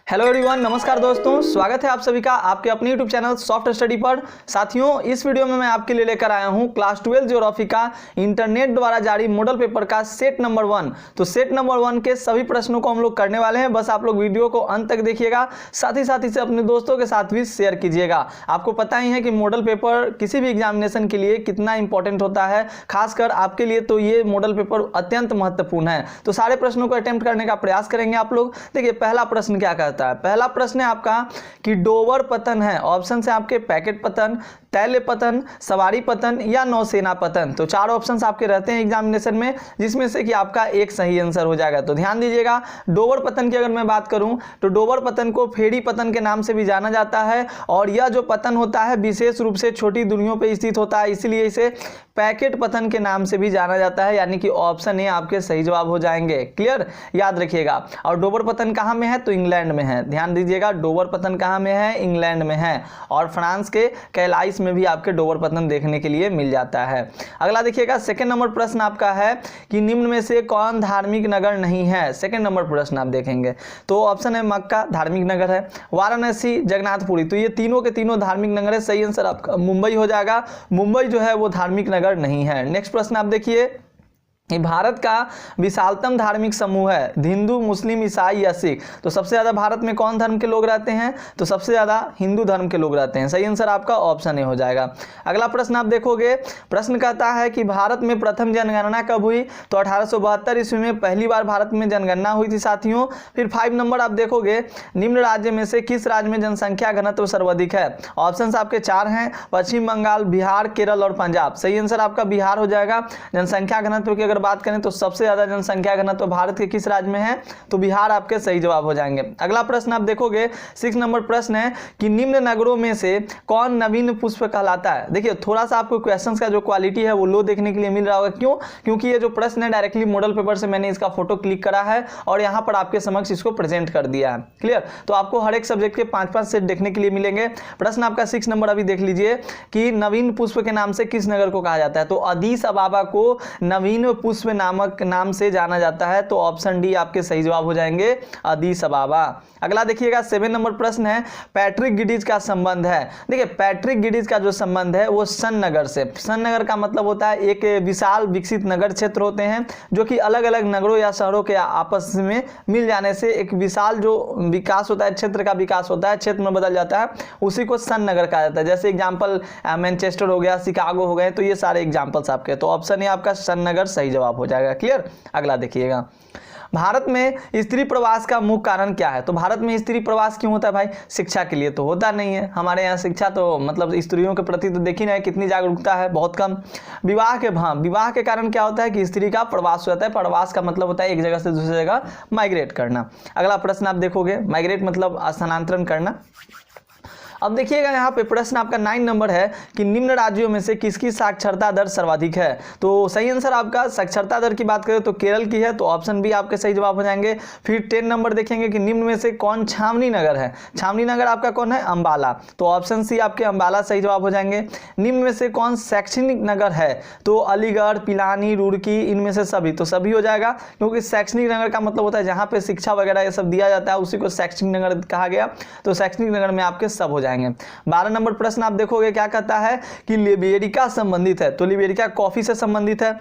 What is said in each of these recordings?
Hello everyone, नमस्कार दोस्तों, स्वागत है आप सभी का आपके अपने यूट्यूब चैनल सॉफ्ट स्टडी पर। साथियों, इस वीडियो में मैं आपके लिए लेकर आया हूं क्लास 12 ज्योग्राफी का इंटरनेट द्वारा जारी मॉडल पेपर का सेट नंबर 1। तो सेट नंबर 1 के सभी प्रश्नों को हम लोग करने वाले हैं। बस आप लोग वीडियो को अंत तक देखिएगा, साथ ही इसे अपने दोस्तों के साथ भी शेयर कीजिएगा। आपको पता ही है कि मॉडल पेपर किसी भी एग्जामिनेशन के लिए कितना इंपॉर्टेंट होता है, खासकर आपके लिए तो ये मॉडल पेपर अत्यंत महत्वपूर्ण है। तो सारे प्रश्नों को अटेम्प्ट करने का प्रयास करेंगे आप लोग। देखिए, पहला प्रश्न क्या कहता है। पहला प्रश्न है आपका कि डोवर पतन है। ऑप्शन है आपके पैकेट पतन, तैल पतन, सवारी पतन या नौसेना पतन। तो चार ऑप्शंस आपके रहते हैं एग्जामिनेशन में, जिसमें से कि आपका एक सही आंसर हो जाएगा। तो ध्यान दीजिएगा, डोवर पतन की अगर मैं बात करूं तो डोवर पतन को फेरी पतन के नाम से भी जाना जाता है, और यह जो पतन होता है विशेष रूप से छोटी दूरियों पर स्थित होता है, इसलिए इसे पैकेट पतन के नाम से भी जाना जाता है। यानी कि ऑप्शन ए आपके सही जवाब हो जाएंगे। क्लियर, याद रखिएगा। और डोवर पतन कहाँ में है? तो इंग्लैंड में है। ध्यान दीजिएगा, डोवर पतन कहाँ में है? इंग्लैंड में है। और फ्रांस के कैलाइस में भी आपके डोवर पतन देखने के लिए मिल जाता है। अगला देखिएगा, सेकंड नंबर प्रश्न आपका है कि निम्न में से कौन धार्मिक नगर नहीं है। सेकंड नंबर प्रश्न आप देखेंगे तो ऑप्शन है मक्का, धार्मिक नगर है, वाराणसी, जगन्नाथपुरी। तो ये तीनों के तीनों धार्मिक नगर है। सही आंसर आपका मुंबई हो जाएगा। मुंबई जो है वो धार्मिक नगर नहीं है। नेक्स्ट प्रश्न आप देखिए, भारत का विशालतम धार्मिक समूह है, हिंदू, मुस्लिम, ईसाई या सिख। तो सबसे ज्यादा भारत में कौन धर्म के लोग रहते हैं? तो सबसे ज्यादा हिंदू धर्म के लोग रहते हैं। सही आंसर आपका ऑप्शन ए हो जाएगा। अगला प्रश्न आप देखोगे, प्रश्न कहता है कि भारत में प्रथम जनगणना कब हुई? तो 1872 ईस्वी में पहली बार भारत में जनगणना हुई थी साथियों। फिर 5 नंबर आप देखोगे, निम्न राज्य में से किस राज्य में जनसंख्या घनत्व सर्वाधिक है? ऑप्शन आपके 4 हैं, पश्चिम बंगाल, बिहार, केरल और पंजाब। सही आंसर आपका बिहार हो जाएगा। जनसंख्या घनत्व की बात करें तो सबसे ज्यादा जनसंख्या घनत्व तो भारत के किस राज्य में है? तो बिहार आपके सही जवाब हो जाएंगे। अगला प्रश्न आप देखोगे, 6 नंबर प्रश्न है कि निम्न नगरों में से कौन नवीन पुष्प कहलाता है? देखिए, थोड़ा सा आपको क्वेश्चंस का जो क्वालिटी है वो लो देखने के लिए मिल रहा होगा। क्यों? क्योंकि ये जो प्रश्न है डायरेक्टली मॉडल पेपर से मैंने इसका फोटो क्लिक करा है और यहाँ पर आपके समक्ष इसको प्रेजेंट कर दिया है। क्लियर? तो आपको हर एक सब्जेक्ट के 5-5 सेट देखने के लिए मिलेंगे। प्रश्न आपका 6 नंबर अभी देख लीजिए कि नवीन पुष्प के नाम से किस नगर को कहा जाता है? तो अदीस अबाबा को नवीन पुष्प नामक नाम से जाना जाता है। तो ऑप्शन डी आपके सही जवाब हो जाएंगे, अदीस अबाबा। अगला देखिएगा, 7 नंबर प्रश्न है, पैट्रिक गिडीज का संबंध है। देखिए, पैट्रिक गिडीज का जो संबंध है वो सन नगर से। सन नगर का मतलब होता है एक विशाल विकसित नगर क्षेत्र होते हैं जो कि अलग अलग नगरों या शहरों के आपस में मिल जाने से एक विशाल जो विकास होता है, क्षेत्र का विकास होता है, क्षेत्र में बदल जाता है, उसी को सन नगर कहा जाता है। जैसे एग्जाम्पल मैनचेस्टर हो गया, शिकागो हो गए, तो ये सारे एग्जाम्पल्स आपके। तो ऑप्शन ए आपका सन नगर सही जवाब हो जाएगा। क्लियर? अगला देखिएगा, भारत में स्त्री प्रवास का मुख्य कारण क्या है? तो भारत में स्त्री प्रवास क्यों होता है भाई? शिक्षा के लिए तो होता नहीं है। हमारे यहाँ शिक्षा तो मतलब स्त्रियों के प्रति तो देखी ना कितनी जागरूकता है, बहुत कम। विवाह के कारण क्या होता है कि स्त्री का प्रवास हो जाता है। प्रवास का मतलब होता है एक जगह से दूसरी जगह माइग्रेट करना। अगला प्रश्न आप देखोगे, माइग्रेट मतलब स्थानांतरण करना। अब देखिएगा, यहाँ पे प्रश्न आपका 9 नंबर है कि निम्न राज्यों में से किसकी साक्षरता दर सर्वाधिक है? तो सही आंसर आपका साक्षरता दर की बात करें तो केरल की है। तो ऑप्शन बी आपके सही जवाब हो जाएंगे। फिर 10 नंबर देखेंगे कि निम्न में से कौन छावनी नगर है? छावनी नगर आपका कौन है? अंबाला। तो ऑप्शन सी आपके अंबाला सही जवाब हो जाएंगे। निम्न में से कौन शैक्षणिक नगर है? तो अलीगढ़, पिलानी, रुड़की, इनमें से सभी। तो सभी हो जाएगा, क्योंकि शैक्षणिक नगर का मतलब होता है जहाँ पे शिक्षा वगैरह ये सब दिया जाता है, उसी को शैक्षणिक नगर कहा गया। तो शैक्षणिक नगर में आपके सब हो जाएंगे। 12 नंबर प्रश्न आप देखोगे क्या कहता है कि लिबेरिका संबंधित है? तो लिबेरिका कॉफी से संबंधित है।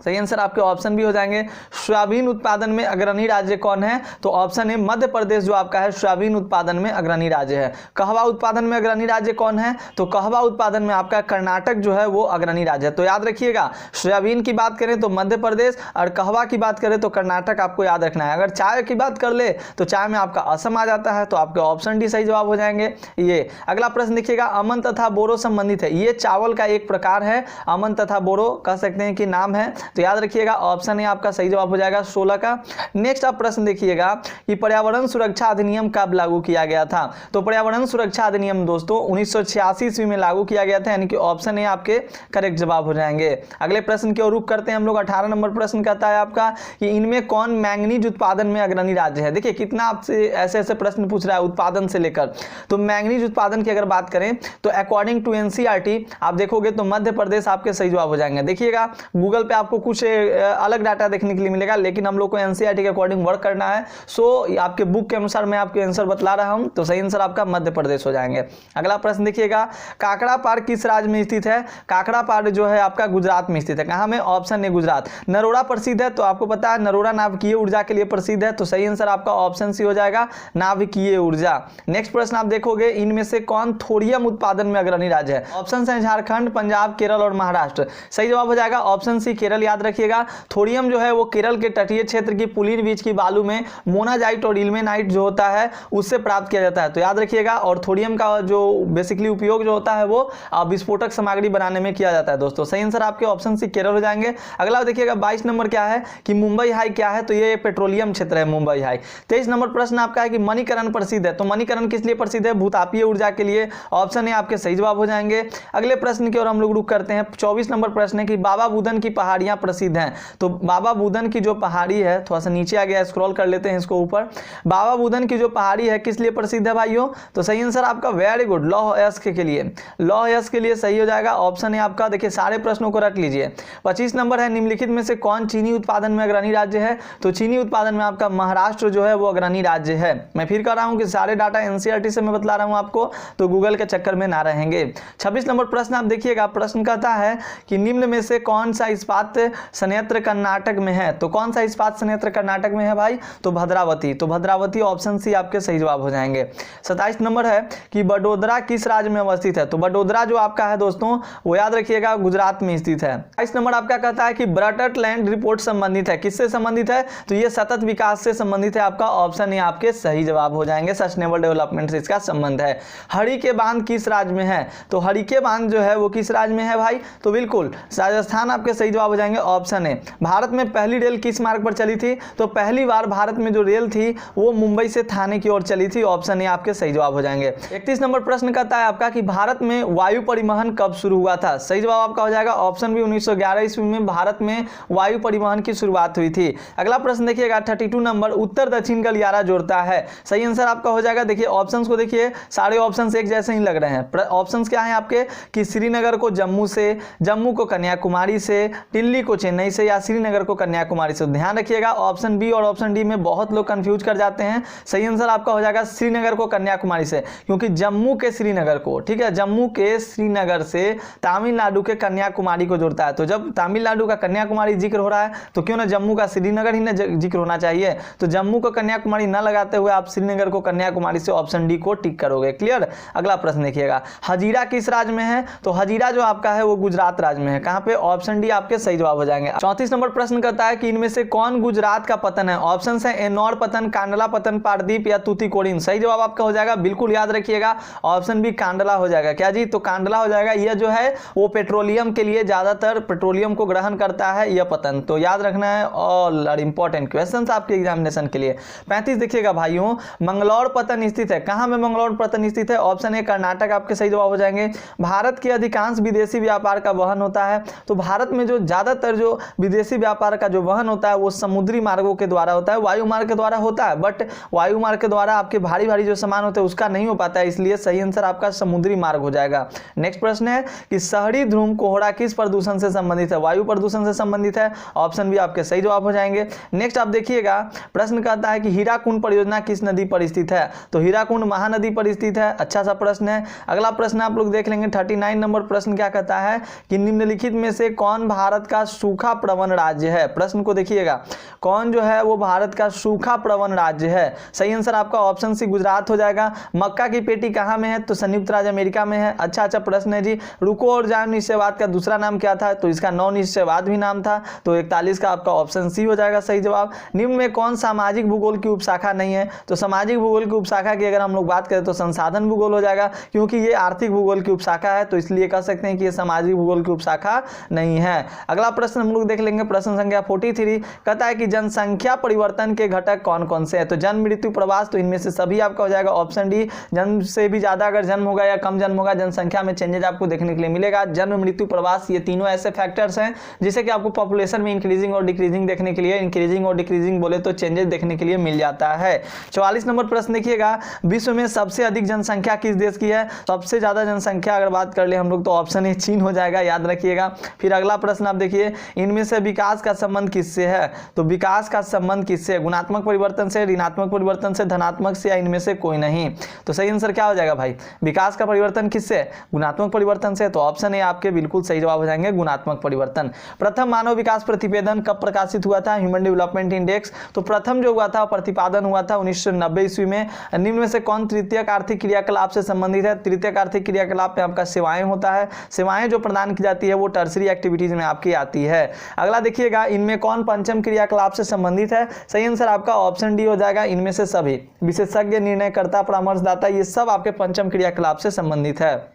सही आंसर आपके ऑप्शन भी हो जाएंगे। सोयाबीन उत्पादन में अग्रणी राज्य कौन है? तो ऑप्शन है मध्य प्रदेश जो आपका है सोयाबीन उत्पादन में अग्रणी राज्य है। कहवा उत्पादन में अग्रणी राज्य कौन है? तो कहवा उत्पादन में आपका कर्नाटक जो है वो अग्रणी राज्य है। तो याद रखिएगा, सोयाबीन की बात करें तो मध्य प्रदेश और कहवा की बात करें तो कर्नाटक आपको याद रखना है। अगर चाय की बात कर ले तो चाय में आपका असम आ जाता है। तो आपके ऑप्शन डी सही जवाब हो जाएंगे ये। अगला प्रश्न देखिएगा, अमन तथा बोरो संबंधित है। ये चावल का एक प्रकार है, अमन तथा बोरो कह सकते हैं कि नाम है। तो याद रखिएगा, ऑप्शन ए आपका सही जवाब हो जाएगा 16 का। नेक्स्ट आप प्रश्न देखिएगा कि पर्यावरण सुरक्षा अधिनियम कब लागू किया गया था? तो पर्यावरण सुरक्षा अधिनियम दोस्तों 1986 ईस्वी में लागू किया गया था। यानी कि ऑप्शन ए आपके करेक्ट जवाब हो जाएंगे। अगले प्रश्न की ओर रुख करते हैं हम लोग। 18 नंबर प्रश्न कहता है आपका कि इनमें कौन मैंगनीज उत्पादन में अग्रणी राज्य है? देखिए, कितना आपसे ऐसे ऐसे प्रश्न पूछ रहा है उत्पादन से लेकर। तो मैंगनीज उत्पादन की अगर बात करें तो अकॉर्डिंग टू एनसीईआरटी आप देखोगे तो मध्य प्रदेश आपके सही जवाब हो जाएंगे। देखिएगा, गूगल पे आपको कुछ अलग डाटा देखने के लिए मिलेगा, लेकिन हम लोग को एनसीईआरटी के अकॉर्डिंग वर्क करना है। सो आपके बुक के अनुसार मैं आपको आंसर बतला रहा हूं, तो सही आंसर आपका मध्य प्रदेश हो जाएंगे। अगला प्रश्न देखिएगा, काकड़ा पार किस राज्य में स्थित है? काकड़ा पार जो है आपका गुजरात में स्थित है। कहां में? Option A Gujarat. नरोड़ा प्रसिद्ध है, तो आपको पता है नरोड़ा नाभिकीय ऊर्जा के लिए प्रसिद्ध है, तो सही आंसर आपका ऑप्शन सी हो जाएगा, नाभिकीय ऊर्जा। नेक्स्ट प्रश्न आप देखोगे, इनमें से कौन थोरियम उत्पादन में अग्रणी राज्य है? ऑप्शन है झारखंड, पंजाब, केरल और महाराष्ट्र। सही जवाब हो जाएगा ऑप्शन सी केरल। याद रखिएगा थोरियम जो है वो केरल के तटीय क्षेत्र की पुलिन बीच की बालू में मोनाजाइट और इल्मेनाइट जो होता है उससे प्राप्त किया जाता है, तो याद रखिएगा। और थोरियम का जो बेसिकली उपयोग जो होता है वो विस्फोटक सामग्री बनाने में किया जाता है दोस्तों। सही आंसर आपके ऑप्शन सी केरल हो जाएंगे। अगला देखिएगा 22 नंबर क्या है कि मुंबई हाई क्या है? तो ये पेट्रोलियम क्षेत्र है मुंबई हाई। 23 नंबर प्रश्न आपका है कि मणिकरण प्रसिद्ध है, तो मणिकरण किस लिए प्रसिद्ध है? भूतापीय ऊर्जा के लिए। ऑप्शन ए आपके सही जवाब हो जाएंगे। अगले प्रश्न की ओर हम लोग रुक करते हैं। 24 नंबर प्रश्न है कि बाबा बुदन की पहाड़ियां प्रसिद्ध हैं, तो बाबा बुदन की जो पहाड़ी है, थोड़ा सा नीचे आ गया, स्क्रॉल कर लेते हैं इसको ऊपर। बाबा बुदन की जो पहाड़ी है किस लिए प्रसिद्ध है भाइयों? तो सही आंसर आपका वेरी गुड, लौह अयस्क के लिए। लौह अयस्क के लिए सही हो जाएगा ऑप्शन है आपका। देखिए सारे प्रश्नों को रख लीजिए। 25 नंबर है, निम्नलिखित में से कौन चीनी उत्पादन में अग्रणी राज्य है? तो चीनी उत्पादन में आपका महाराष्ट्र जो है वो अग्रणी राज्य है। मैं फिर कह रहा हूं कि सारे डाटा एनसीईआरटी से मैं बतला रहा हूं आपको, तो गूगल के चक्कर में ना रहेंगे। 26 नंबर प्रश्न आप देखिएगा, प्रश्न कहता है कि निम्न में से कौन सा इस्पात संयंत्र कर्नाटक में है? तो कौन सा इस्पात संयंत्र कर्नाटक में है भाई? तो भद्रावती। तो भद्रावती ऑप्शन सी आपके सही जवाब हो जाएंगे। 27 नंबर है कि बड़ोदरा किस राज्य में अवस्थित है? तो बड़ोदरा जो आपका है दोस्तों वो याद रखिएगा गुजरात में स्थित है। 28 नंबर आपका कहता है कि ब्रटलैंड रिपोर्ट संबंधित है, किससे संबंधित है? तो ये सतत विकास से संबंधित है। आपका ऑप्शन ए आपके सही जवाब हो जाएंगे, सस्टेनेबल डेवलपमेंट से इसका संबंध है। हरि के बांध किस राज्य में है? तो हरि के बांध जो है वो किस राज्य में है भाई? तो बिल्कुल राजस्थान आपके सही जवाब हो जाएंगे, ऑप्शन ए। भारत में पहली रेल किस मार्ग पर चली थी? तो पहली बार भारत में जो रेल थी वो मुंबई से थाने की ओर चली थी, ऑप्शन ए आपके सही जवाब हो जाएंगे। 31 नंबर प्रश्न कहता है आपका कि भारत में वायु परिवहन कब शुरू हुआ था? सही जवाब आपका हो जाएगा ऑप्शन बी 1911 ईस्वी में भारत में वायु परिवहन की शुरुआत हुई थी। अगला प्रश्न देखिएगा 32 नंबर, उत्तर दक्षिण गलियारा जोड़ता है। सही आंसर आपका हो जाएगा। देखिए ऑप्शंस को देखिए, सारे ऑप्शंस एक जैसे ही लग रहे हैं। ऑप्शंस क्या हैं आपके कि श्रीनगर को जम्मू से, जम्मू को कन्याकुमारी से, दिल्ली को चेन्नई से, या श्रीनगर को कन्याकुमारी से। ध्यान रखिएगा ऑप्शन बी और ऑप्शन डी में बहुत लोग कंफ्यूज कर जाते हैं। सही आंसर आपका हो जाएगा श्रीनगर को कन्याकुमारी से, क्योंकि जम्मू के श्रीनगर को, ठीक है, जम्मू के श्रीनगर से तमिलनाडु के कन्याकुमारी को जोड़ता है। तो जब तमिलनाडु का कन्याकुमारी जिक्र हो रहा है तो क्यों ना जम्मू का श्रीनगर ही ना जिक्र होना चाहिए। तो जम्मू को कन्याकुमारी ना लगाते हुए आप श्रीनगर को कन्याकुमारी से ऑप्शन डी को टिक करोगे। क्लियर। अगला प्रश्न देखिएगा, हजीरा किस राज्य में है? तो हजीरा जो आपका है वो गुजरात राज्य में है। कहां पे? ऑप्शन डी आपके सही जवाब हो जाएंगे। 34 नंबर प्रश्न कहता है कि इनमें से कौन गुजरात का पतन है? ऑप्शन है एनोर पतन, कांडला पतन, पारदीप या तूतीकोरिन। सही जवाब आपका हो जाएगा, बिल्कुल याद रखिएगा ऑप्शन बी कांडला हो जाएगा। क्या जी? तो कांडला हो जाएगा। यह जो है वो पेट्रोलियम के लिए, ज्यादातर पेट्रोलियम को ग्रहण करता है यह पतन, तो याद रखना है। ऑल इंपॉर्टेंट क्वेश्चंस आपके एग्जामिनेशन के लिए। 35 देखिएगा भाइयों, मंगलौर पतन स्थित है। कहां में मंगलौर पतन स्थित है? ऑप्शन ए कर्नाटक आपके सही जवाब हो जाएंगे। भारत के अधिकांश विदेशी व्यापार का वहन होता है, तो भारत में जो ज्यादातर जो विदेशी व्यापार का जो वहन होता है वो समुद्री मार्गों के द्वारा होता है, वायु मार्ग के द्वारा होता है, बट वायु मार्ग के द्वारा आपके भारी भारी जो सामान होते हैं उसका नहीं हो पाता है, इसलिए सही आंसर आपका समुद्री मार्ग हो जाएगा। नेक्स्ट प्रश्न है कि शहरी ध्रुव कोहरा किस प्रदूषण से संबंधित है? वायु प्रदूषण से संबंधित है, ऑप्शन बी आपके सही जवाब हो जाएंगे। नेक्स्ट आप देखिएगा, प्रश्न कहता है कि हीराकुंड परियोजना किस नदी पर स्थित है? तो हीराकुंड महानदी पर स्थित है। अच्छा सा प्रश्न है। अगला प्रश्न आप लोग देख लेंगे 39 नंबर प्रश्न क्या कहता है कि निम्नलिखित में से कौन भारत का सूखा प्रवण राज्य है? प्रश्न को देखिएगा, कौन जो है वो भारत का सूखा प्रवण राज्य है? सही आंसर आपका ऑप्शन सी गुजरात हो जाएगा। मक्का की पेटी कहां में है? तो संयुक्त राज्य अमेरिका में है। अच्छा प्रश्न है जी। रुको और जान निश्चयवाद का दूसरा नाम क्या था? तो इसका नौ निश्चयवाद भी नाम था, तो 41 का आपका ऑप्शन सी हो जाएगा सही जवाब। निम्न में कौन सामाजिक भूगोल की उपशाखा नहीं है? तो सामाजिक भूगोल की उपशाखा की अगर हम लोग बात करें तो संसाधन भूगोल हो जाएगा, क्योंकि ये आर्थिक भूगोल की उपशाखा है, तो इसलिए कह सकते हैं कि ये सामाजिक भूगोल की उपशाखा नहीं है। अगला प्रश्न हम लोग देख लेंगे, प्रश्न संख्या 43 कहता है कि जनसंख्या परिवर्तन के घटक कौन कौन से हैं? तो जन्म, मृत्यु, प्रवास, तो इनमें से सभी आपका हो जाएगा ऑप्शन डी। जन्म से भी ज्यादा अगर जन्म होगा या कम जन्म होगा, जनसंख्या में चेंजेस आपको देखने के लिए मिलेगा। जन्म, मृत्यु, प्रवास, ये तीनों ऐसे फैक्टर्स हैं जिसे कि आपको पॉपुलेशन में इंक्रीजिंग और डिक्रीजिंग देखने के लिए, इंक्रीजिंग और डिक्रीजिंग बोले तो चेंजेस देखने के लिए मिल जाता है। 44 नंबर प्रश्न देखिएगा, विश्व में सबसे अधिक जनसंख्या किस देश की है? सबसे ज्यादा जनसंख्या अगर बात कर ले हम लोग तो ऑप्शन ए चीन हो जाएगा, याद रखिएगा। फिर अगला प्रश्न आप देखिए बताइए इनमें से विकास का संबंध किससे है? तो विकास का संबंध किससे? गुणात्मक परिवर्तन से, ऋणात्मक परिवर्तन से, धनात्मक से, या इनमें से कोई नहीं? तो सही आंसर क्या हो जाएगा भाई? विकास का परिवर्तन किससे? गुणात्मक परिवर्तन से। तो ऑप्शन ए आपके बिल्कुल सही जवाब हो जाएंगे, गुणात्मक परिवर्तन। प्रथम मानव विकास प्रतिवेदन कब प्रकाशित हुआ था? Human development index. तो प्रथम जो हुआ था प्रतिपादन हुआ था 1990 ईस्वी में। निम्न में से कौन तृतीयक आर्थिक क्रियाकलाप से संबंधित है? तृतीयक आर्थिक क्रियाकलाप में आपका सेवाएं होता है। सेवाएं जो प्रदान की जाती है वो टर्सरी एक्टिविटीज में आपकी आती है। अगला देखिएगा, इनमें कौन पंचम क्रियाकलाप से संबंधित है? सही आंसर आपका ऑप्शन डी हो जाएगा, इनमें से सभी। विशेषज्ञ, निर्णयकर्ता, परामर्शदाता, ये सब आपके पंचम क्रियाकलाप से संबंधित है।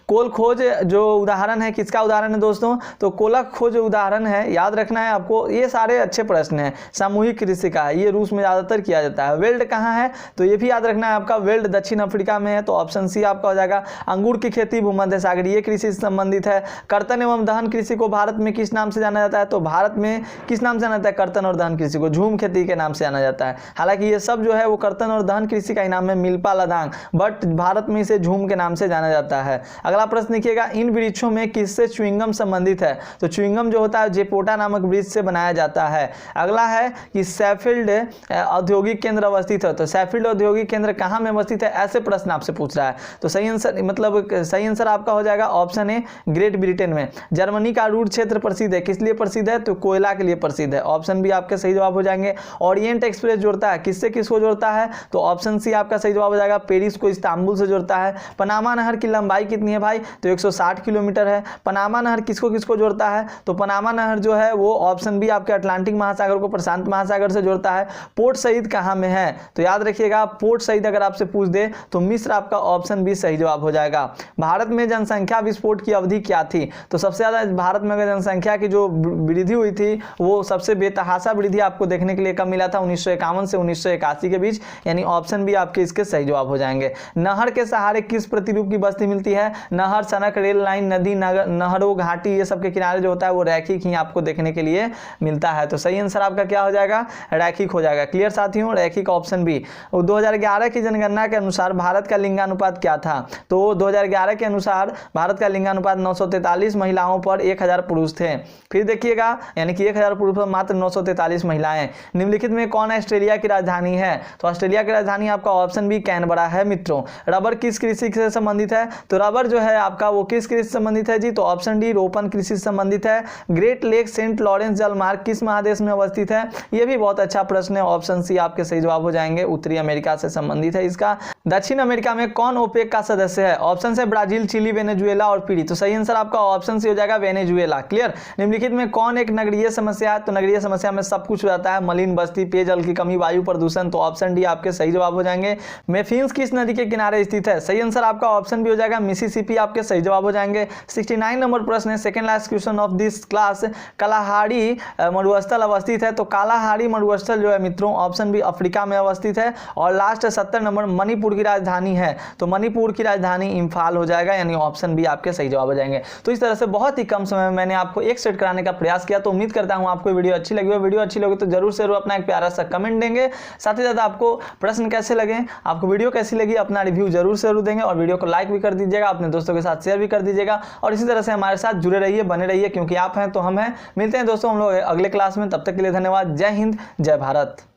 कोल खोज जो उदाहरण है, किसका उदाहरण है दोस्तों? तो कोलक खोज उदाहरण है, याद रखना है आपको। ये सारे अच्छे प्रश्न हैं। सामूहिक कृषि का है, ये रूस में ज़्यादातर किया जाता है। वेल्ड कहाँ है? तो ये भी याद रखना है आपका, वेल्ड दक्षिण अफ्रीका में है। तो ऑप्शन सी आपका हो जाएगा। अंगूर की खेती भूमध्य सागरीय कृषि से संबंधित है। कर्तन एवं दहन कृषि को भारत में किस नाम से जाना जाता है? तो भारत में किस नाम से जाना जाता है? कर्तन और दहन कृषि को झूम खेती के नाम से जाना जाता है। हालांकि ये सब जो है वो कर्तन और दहन कृषि का ही नाम है, मिल्पा लदांग, बट भारत में इसे झूम के नाम से जाना जाता है। अगला प्रश्न देखिएगा, इन वृक्षों में किससे च्युइंगम संबंधित है? तो च्युइंगम जो होता है जेपोटा नामक वृक्ष से बनाया जाता है। अगला है कि सैफील्ड औद्योगिक केंद्र अवस्थित है। तो सैफील्ड औद्योगिक केंद्र कहाँ में अवस्थित है? ऐसे प्रश्न आपसे पूछ रहा है। तो सही आंसर मतलब सही आंसर आपका हो जाएगा ऑप्शन ए, ग्रेट ब्रिटेन में। जर्मनी का रूर क्षेत्र प्रसिद्ध है, किस लिए प्रसिद्ध है? तो कोयला के लिए प्रसिद्ध है। ऑप्शन बी आपके सही जवाब हो जाएंगे। ओरिएंट एक्सप्रेस जोड़ता है, किससे किसको जोड़ता है? तो ऑप्शन सी आपका सही जवाब हो जाएगा, पेरिस को इस्तांबुल से जोड़ता है। पनामा नहर की लंबाई कितनी है भाई? तो 160 किलोमीटर है। पनामा नहर किसको किसको जोड़ता है? तो पनामा नहर जो है वो ऑप्शन बी आपके अटलांटिक महासागर को प्रशांत महासागर से जोड़ता है। पोर्ट सईद कहाँ में है? तो याद रखिएगा, पोर्ट सईद अगर आपसे पूछ दे तो मिस्र आपका ऑप्शन बी सही जवाब हो जाएगा। भारत में जनसंख्या विस्फोट की अवधि क्या थी? तो सबसे ज्यादा भारत में अगर जनसंख्या की जो वृद्धि हुई थी वो सबसे बेतहाशा वृद्धि आपको देखने के लिए कब मिला था? 1951 से 1981 के बीच, यानी ऑप्शन बी आपके इसके सही जवाब हो जाएंगे। नहर के सहारे किस प्रतिरूप की बस्ती मिलती है? नहर, सड़क, रेल लाइन, नदी, नहरों, घाटी, ये सब के किनारे जो होता है वो रैखिक ही आपको देखने के लिए मिलता है। तो सही आंसर आपका क्या हो जाएगा? रैखिक हो जाएगा। क्लियर साथियों, रैखिक ऑप्शन बी। 2011 की जनगणना के अनुसार भारत का लिंगानुपात क्या था? तो 2011 के अनुसार भारत का लिंगानुपात 943 महिलाओं पर 1000 पुरुष थे। फिर देखिएगा, यानी कि 1000 पुरुष पर मात्र 943 महिलाएं। निम्नलिखित में कौन ऑस्ट्रेलिया की राजधानी है? तो ऑस्ट्रेलिया की राजधानी आपका ऑप्शन बी कैनबरा है मित्रों। रबर किस कृषि से संबंधित है? तो रबर जो है आपका वो किस कृषि से संबंधित है जी? तो ऑप्शन डी रोपण कृषि से संबंधित है। ग्रेट लेक सेंट लॉरेंस जलमार्ग किस महादेश में अवस्थित है? ये भी बहुत अच्छा प्रश्न है। ऑप्शन सी आपके सही जवाब हो जाएंगे, उत्तरी अमेरिका से संबंधित है इसका। दक्षिण अमेरिका में कौन ओपेक का सदस्य है? ऑप्शन से ब्राजील, चिली, वेनेजुएला और पीरी। तो सही आंसर आपका ऑप्शन सी हो जाएगा, वेनेजुएला। क्लियर। निम्नलिखित में कौन एक नगरीय समस्या है? तो नगरीय समस्या में सब कुछ हो जाता है, मलिन बस्ती, पेयजल की कमी, वायु प्रदूषण। तो ऑप्शन डी आपके सही जवाब हो जाएंगे। मेफिन्स किस नदी के किनारे स्थित है? सही आंसर आपका ऑप्शन बी हो जाएगा, मिसिसिपी आपके सही जवाब हो जाएंगे। 69 नंबर प्रश्न है, second last question of this class. Kalahari मरुस्थल अवस्थित है। तो कालाहारी मरुस्थल जो है मित्रों ऑप्शन बी अफ्रीका में अवस्थित है। और लास्ट 70 नंबर, मणिपुर की राजधानी है। तो मणिपुर की राजधानी इम्फाल हो जाएगा, यानी ऑप्शन बी आपके सही जवाब हो जाएंगे। तो इस तरह से बहुत ही कम समय में मैंने आपको एक सेट कराने का प्रयास किया। तो उम्मीद करता हूं आपको वीडियो अच्छी लगी हो। वीडियो अच्छी लगी तो जरूर से जरूर अपना एक प्यारा सा कमेंट देंगे। साथ ही साथ आपको प्रश्न कैसे लगे, आपको वीडियो कैसी लगी, अपना रिव्यू जरूर से जरूर देंगे। और वीडियो को लाइक भी कर दीजिएगा, अपने दोस्तों के साथ शेयर भी कर दीजिएगा। और इसी तरह से हमारे साथ जुड़े रहिए, बने रहिए, क्योंकि आप हैं तो हम हैं। मिलते हैं दोस्तों हम लोग अगले क्लास में। तब तक के लिए धन्यवाद। जय हिंद, जय भारत।